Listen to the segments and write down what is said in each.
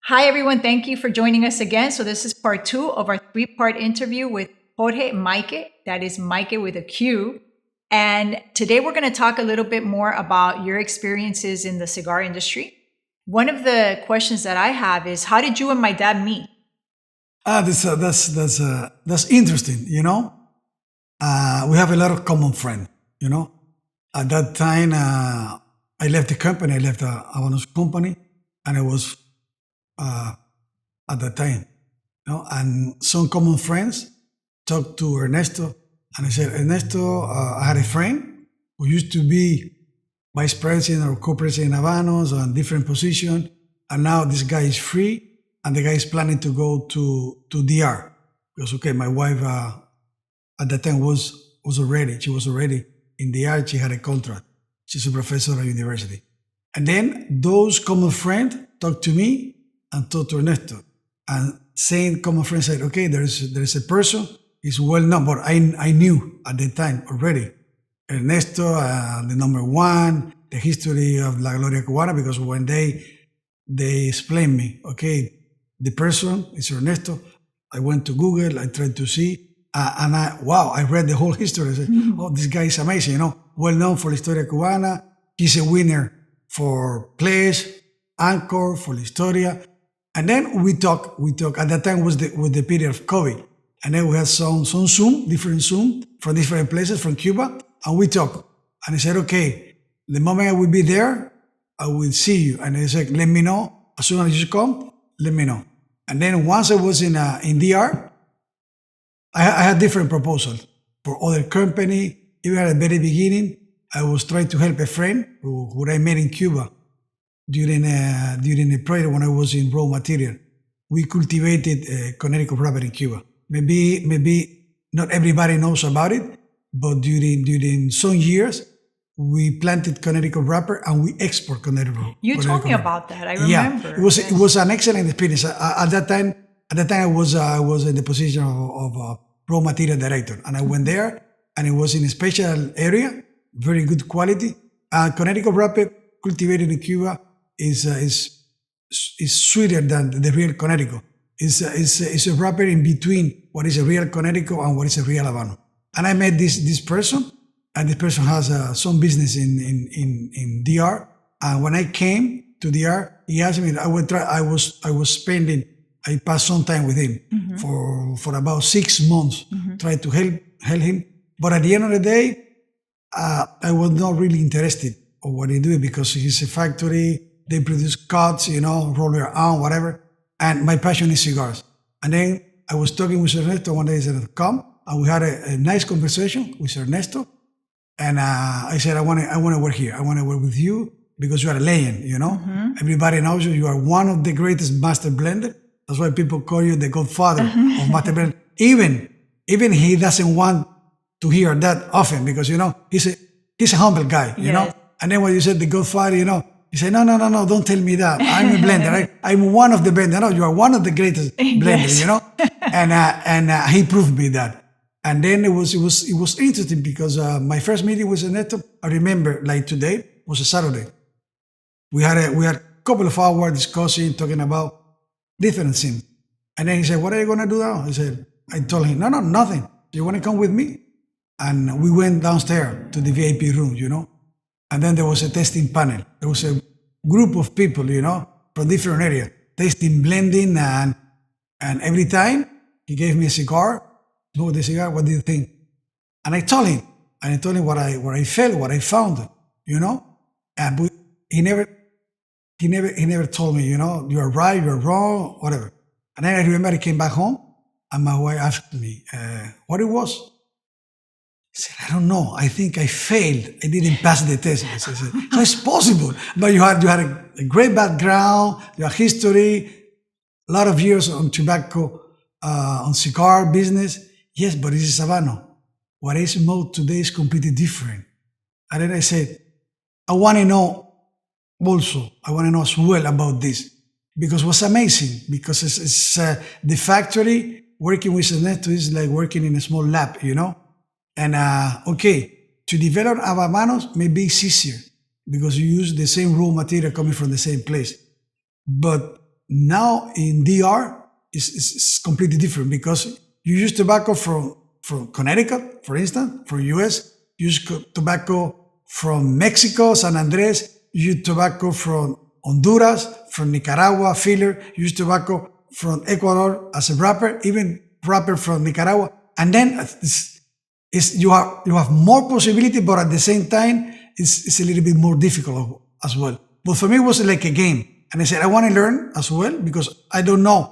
Hi, everyone. Thank you for joining us again. So, this is part two of our three-part interview with Jorge Maique. That is Maique with a Q. And today we're going to talk a little bit more about your experiences in the cigar industry. One of the questions that I have is, how did you and my dad meet? That's interesting. We have a lot of common friends. At that time, I left the company. I left Havana's company, and I was at that time. And some common friends talked to Ernesto, and I said, Ernesto, I had a friend who used to be vice president or co-president in Habanos on different position, and now this guy is free, and the guy is planning to go to DR. Because my wife at that time was already in DR. She had a contract. She's a professor at university. And then those common friends talked to me and talked to Ernesto. And same common friend said, there is a person, he's well known, but I knew at the time already Ernesto, the number one, the history of La Gloria Cubana, because when they explained me, the person is Ernesto. I went to Google, I tried to see, and I read the whole history. I said, this guy is amazing, well known for La Historia Cubana. He's a winner for plays, Encore, for La Historia. And then we talk. At that time was the period of COVID. And then we had some different Zoom from different places, from Cuba, and we talk. And I said, the moment I will be there, I will see you. And he said, let me know. As soon as you come, let me know. And then once I was in DR, I had different proposals for other company. Even at the very beginning, I was trying to help a friend who I met in Cuba during a project when I was in raw material. We cultivated Connecticut wrapper in Cuba. Maybe not everybody knows about it, but during some years, we planted Connecticut wrapper and we export Connecticut. You told me about that. I remember. Yeah, it was an excellent experience. At that time, I was in the position of raw material director, and I went there, and it was in a special area, very good quality. Connecticut wrapper cultivated in Cuba is sweeter than the real Connecticut. It's a wrapper in between what is a real Connecticut and what is a real Havana. And I met this person, and this person has some business in DR. And when I came to DR, he asked me. I passed some time with him for about 6 months, trying to help him. But at the end of the day, I was not really interested in what he did, because he's a factory. They produce cuts, roller on, whatever. And my passion is cigars. And then I was talking with Ernesto one day. He said, come. And we had a nice conversation with Ernesto. And I said, I want to work here. I want to work with you because you are a legend, Everybody knows you. You are one of the greatest master blender. That's why people call you the godfather of master blender. Even he doesn't want to hear that often, because, he's a humble guy, Yes. And then when you said the godfather, he said, no, don't tell me that. I'm a blender. Right? I'm one of the blenders. No, you are one of the greatest blenders, And he proved me that. And then it was interesting, because my first meeting with Ernesto, I remember like today, was a Saturday. We had a couple of hours discussing, talking about different things. And then he said, what are you going to do now? I told him, no, nothing. You want to come with me? And we went downstairs to the VIP room, And then there was a tasting panel. There was a group of people, from different areas, tasting, blending, and every time he gave me a cigar. Smoke the cigar. What do you think? And I told him what I felt, what I found, And he never told me, you are right, you are wrong, whatever. And then I remember I came back home, and my wife asked me what it was. I said, I don't know. I think I failed. I didn't pass the test. I said, how is possible? But you had a great background, you have history, a lot of years on tobacco, on cigar business. Yes, but this is Havana. What I smoke today is completely different. And then I said, I want to know as well about this. Because it was amazing. Because it's the factory, working with Ernesto is like working in a small lab, And to develop Habanos maybe it's easier because you use the same raw material coming from the same place. But now in DR, it's completely different because you use tobacco from Connecticut, for instance, from US. You use tobacco from Mexico, San Andrés. You use tobacco from Honduras, from Nicaragua, filler. You use tobacco from Ecuador as a wrapper, even wrapper from Nicaragua. And then you have more possibility, but at the same time, it's a little bit more difficult as well. But for me, it was like a game. And I said, I want to learn as well because I don't know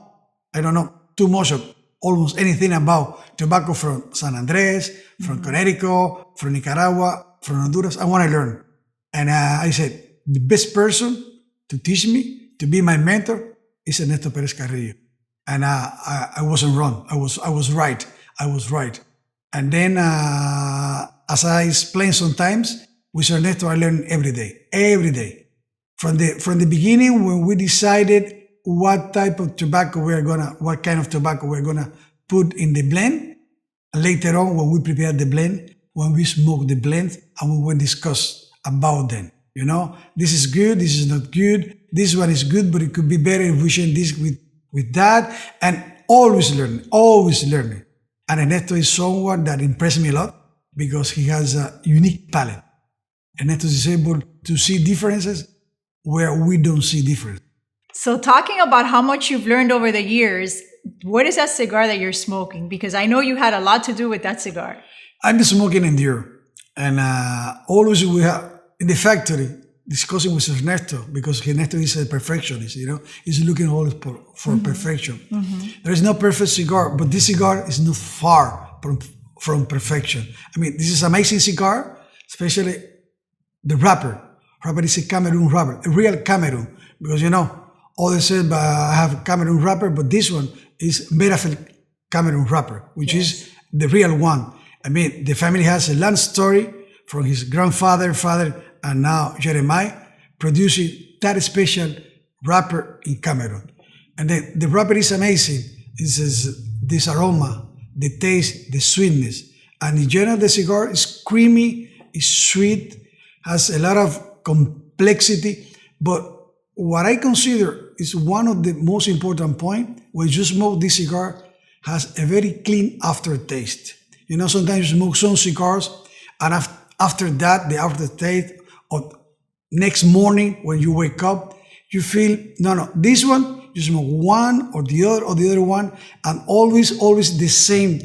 too much of almost anything about tobacco from San Andres, from Connecticut, from Nicaragua, from Honduras. I want to learn. And I said, the best person to teach me, to be my mentor, is Ernesto Pérez-Carrillo. And I wasn't wrong. I was right. I was right. And then, as I explained sometimes, with Ernesto, I learn every day. From the beginning, when we decided what type of tobacco what kind of tobacco we're gonna put in the blend, and later on when we prepare the blend, when we smoke the blend, and we will discuss about them. You know, this is good, this is not good, this one is good, but it could be better if we share this with that, and always learning. And Ernesto is someone that impressed me a lot because he has a unique palate. Ernesto is able to see differences where we don't see difference. So talking about how much you've learned over the years, what is that cigar that you're smoking? Because I know you had a lot to do with that cigar. I've been smoking Endure. And always we have, in the factory, discussing with Ernesto, because Ernesto is a perfectionist, you know. He's looking always for perfection. There is no perfect cigar, but this cigar is not far from perfection. I mean, this is an amazing cigar, especially the wrapper. Wrapper is a Cameroon wrapper, a real Cameroon. Because, you know, others say, I have a Cameroon wrapper, but this one is made of a Cameroon wrapper, which is the real one. I mean, the family has a long story from his grandfather, father, and now Jorge Maique, producing that special wrapper in Cameroon. And the wrapper is amazing. It says this aroma, the taste, the sweetness. And in general, the cigar is creamy, is sweet, has a lot of complexity. But what I consider is one of the most important points, when you smoke this cigar, has a very clean aftertaste. You know, sometimes you smoke some cigars, and after that, the aftertaste, or next morning when you wake up, you feel, no, this one, you smoke one or the other one, and always the same.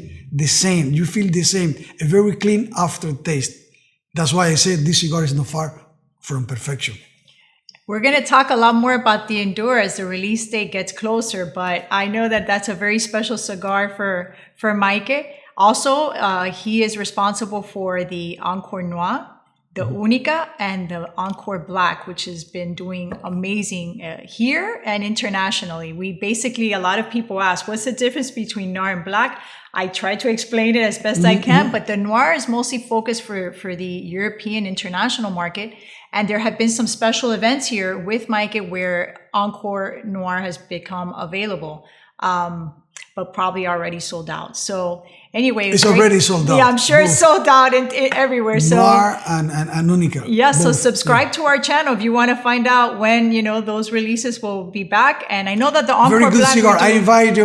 You feel the same, a very clean aftertaste. That's why I said this cigar is not far from perfection. We're going to talk a lot more about the Endure as the release date gets closer, but I know that that's a very special cigar for Maique. Also, he is responsible for the Encore Noir, the Unica, and the Encore Black, which has been doing amazing here and internationally. A lot of people ask, what's the difference between Noir and Black? I try to explain it as best I can, but the Noir is mostly focused for the European international market. And there have been some special events here with Maique where Encore Noir has become available, but probably already sold out. So anyway, it's already sold out. Yeah, I'm sure it's sold out everywhere. So Noir and Unica. Yeah, so subscribe to our channel if you want to find out when, you know, those releases will be back. And I know that the Encore very good Black cigar. I invite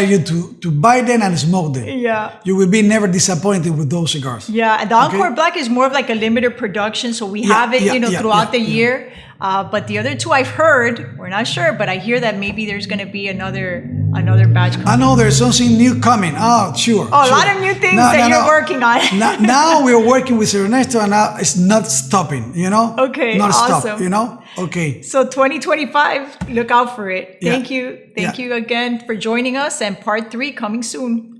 you to buy them and smoke them. Yeah. You will be never disappointed with those cigars. Yeah, and the Encore Black is more of like a limited production, so we have it, throughout the year. But the other two I've heard, we're not sure, but I hear that maybe there's going to be another batch coming. I know there's something new coming. Oh, sure. Oh, a lot of new things you're working on. now we're working with Ernesto, and now it's not stopping, you know? Okay, not awesome. Stop, you know? Okay. So 2025, look out for it. Thank you. Thank you again for joining us, and part 3 coming soon.